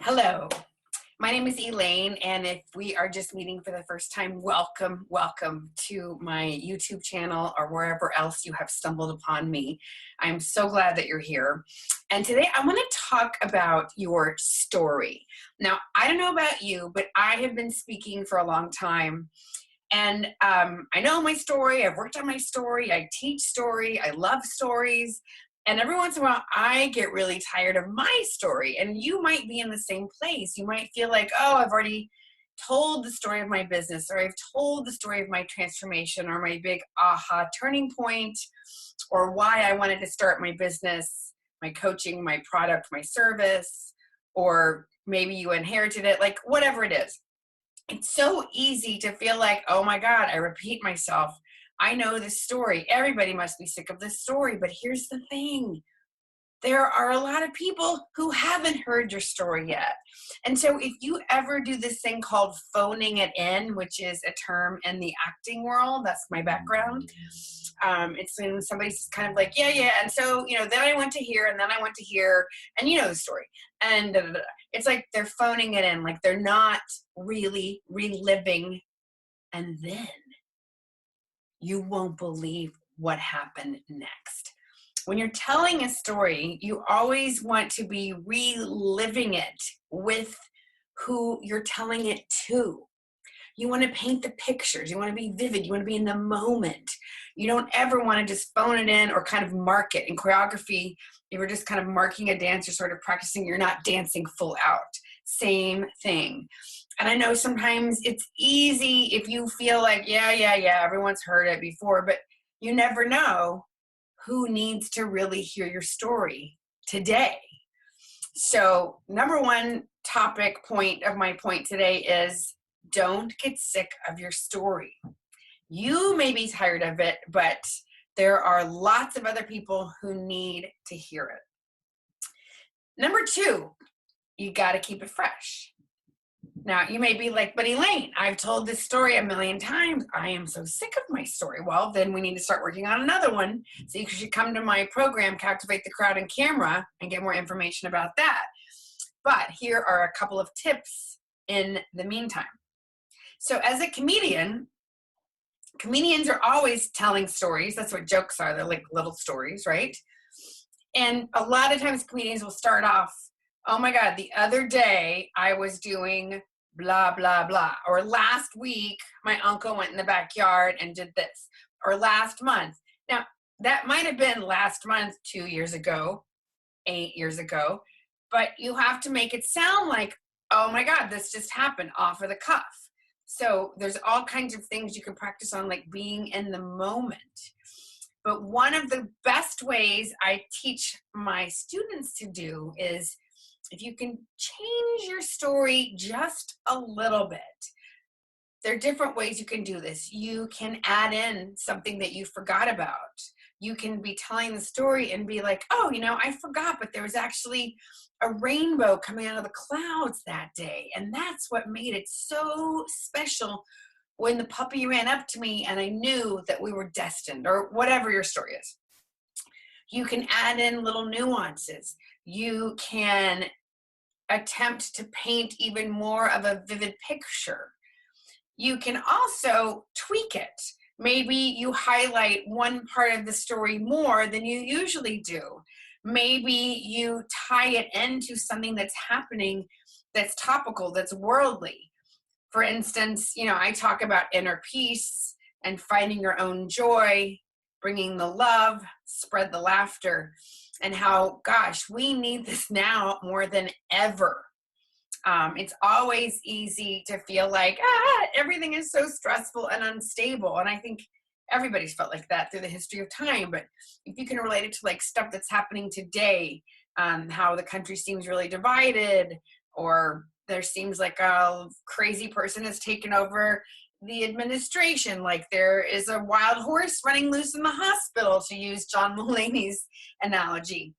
Hello, my name is Elaine, and if we are just meeting for the first time, welcome to my YouTube channel or wherever else you have stumbled upon me. I'm so glad that you're here. And today I want to talk about your story. Now, I don't know about you, but I have been speaking for a long time. And I know my story, I've worked on my story, I teach story, I love stories. And every once in a while, I get really tired of my story. And you might be in the same place. You might feel like, oh, I've already told the story of my business, or I've told the story of my transformation, or my big aha turning point, or why I wanted to start my business, my coaching, my product, my service, or maybe you inherited it, like whatever it is. It's so easy to feel like, oh my God, I repeat myself. I know this story. Everybody must be sick of this story. But here's the thing. There are a lot of people who haven't heard your story yet. And so if you ever do this thing called phoning it in, which is a term in the acting world, that's my background. It's when somebody's kind of like, yeah. And so, then I went to here and then I went to here and you know the story. And da, da, da. It's like they're phoning it in, like they're not really reliving. And then you won't believe what happened next. When you're telling a story, you always want to be reliving it with who you're telling it to. You want to paint the pictures. You want to be vivid. You want to be in the moment. You don't ever want to just phone it in or kind of mark it. In choreography, you were just kind of marking a dance. You're sort of practicing. You're not dancing full out. Same thing. And I know sometimes it's easy if you feel like, yeah, everyone's heard it before, but you never know who needs to really hear your story today. So number one point of my point today is don't get sick of your story. You may be tired of it, but there are lots of other people who need to hear it. Number two, you got to keep it fresh. Now, you may be like, but Elaine, I've told this story a million times. I am so sick of my story. Well, then we need to start working on another one. So you should come to my program, Captivate the Crowd and Camera, and get more information about that. But here are a couple of tips in the meantime. So as a comedian, comedians are always telling stories. That's what jokes are. They're like little stories, right? And a lot of times comedians will start off, oh my God, the other day I was doing blah, blah, blah. Or last week, my uncle went in the backyard and did this. Or last month. Now, that might have been last month, 2 years ago, 8 years ago. But you have to make it sound like, oh my God, this just happened off of the cuff. So there's all kinds of things you can practice on, like being in the moment. But one of the best ways I teach my students to do is if you can change your story just a little bit. There are different ways you can do this. You can add in something that you forgot about. You can be telling the story and be like, oh, I forgot, but there was actually a rainbow coming out of the clouds that day. And that's what made it so special when the puppy ran up to me and I knew that we were destined, or whatever your story is. You can add in little nuances. You can attempt to paint even more of a vivid picture. You can also tweak it. Maybe you highlight one part of the story more than you usually do. Maybe you tie it into something that's happening that's topical, that's worldly. For instance, I talk about inner peace and finding your own joy, bringing the love, spread the laughter, and how, gosh, we need this now more than ever. It's always easy to feel like, everything is so stressful and unstable. And I think everybody's felt like that through the history of time. But if you can relate it to like stuff that's happening today, how the country seems really divided, or there seems like a crazy person has taken over the administration, like there is a wild horse running loose in the hospital, to use John Mulaney's analogy.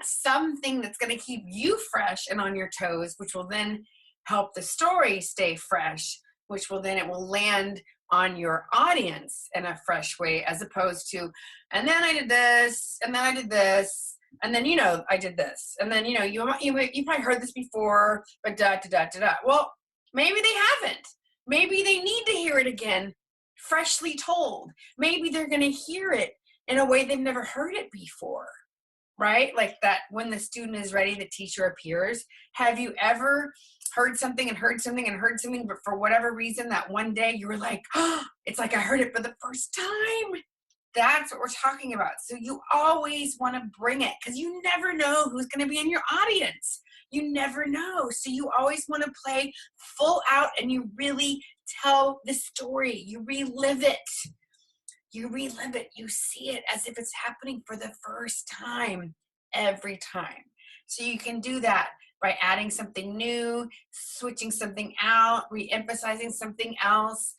Something that's going to keep you fresh and on your toes, which will then help the story stay fresh, which will then, it will land on your audience in a fresh way, as opposed to, and then I did this, and then I did this, And then, I did this. And then, you probably heard this before, but da, da, da, da, da. Well, maybe they haven't. Maybe they need to hear it again, freshly told. Maybe they're going to hear it in a way they've never heard it before, right? Like that when the student is ready, the teacher appears. Have you ever heard something and heard something and heard something, but for whatever reason, that one day you were like, oh, it's like I heard it for the first time? That's what we're talking about. So you always want to bring it because you never know who's going to be in your audience. You never know. So you always want to play full out and you really tell the story. You relive it. You relive it. You see it as if it's happening for the first time every time. So you can do that by adding something new, switching something out, re-emphasizing something else,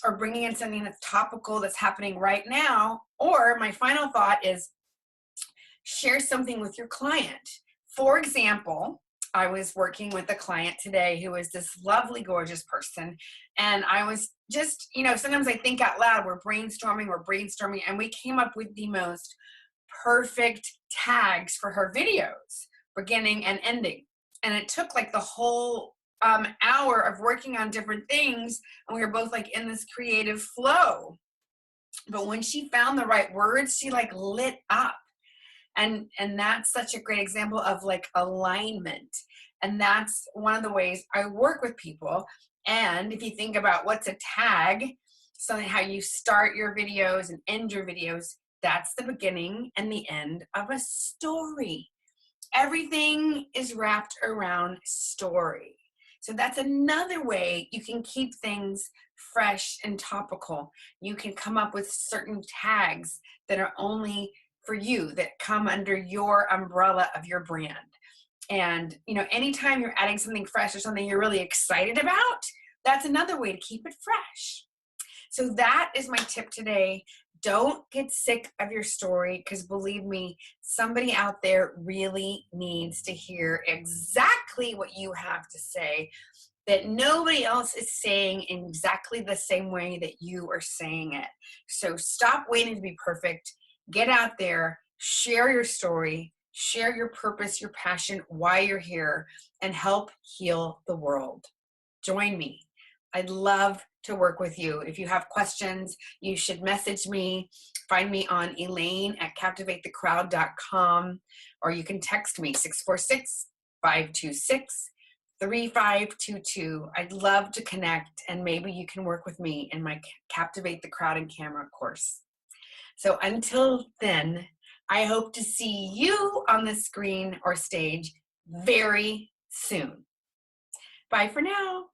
or bringing in something that's topical that's happening right now. Or my final thought is share something with your client. For example, I was working with a client today who is this lovely, gorgeous person. And I was just, sometimes I think out loud, we're brainstorming, and we came up with the most perfect tags for her videos, beginning and ending. And it took like the whole hour of working on different things, and we were both like in this creative flow. But when she found the right words, she like lit up. And that's such a great example of like alignment. And that's one of the ways I work with people. And if you think about what's a tag, something how you start your videos and end your videos, that's the beginning and the end of a story. Everything is wrapped around story. So that's another way you can keep things fresh and topical. You can come up with certain tags that are only for you, that come under your umbrella of your brand. And, anytime you're adding something fresh or something you're really excited about, that's another way to keep it fresh. So that is my tip today. Don't get sick of your story, because believe me, somebody out there really needs to hear exactly what you have to say, that nobody else is saying in exactly the same way that you are saying it. So stop waiting to be perfect. Get out there, share your story, share your purpose, your passion, why you're here, and help heal the world. Join me. I'd love to work with you. If you have questions, you should message me. Find me on elaine@captivatethecrowd.com, or you can text me 646-526-3522. I'd love to connect, and maybe you can work with me in my Captivate the Crowd and Camera course. So until then, I hope to see you on the screen or stage very soon. Bye for now.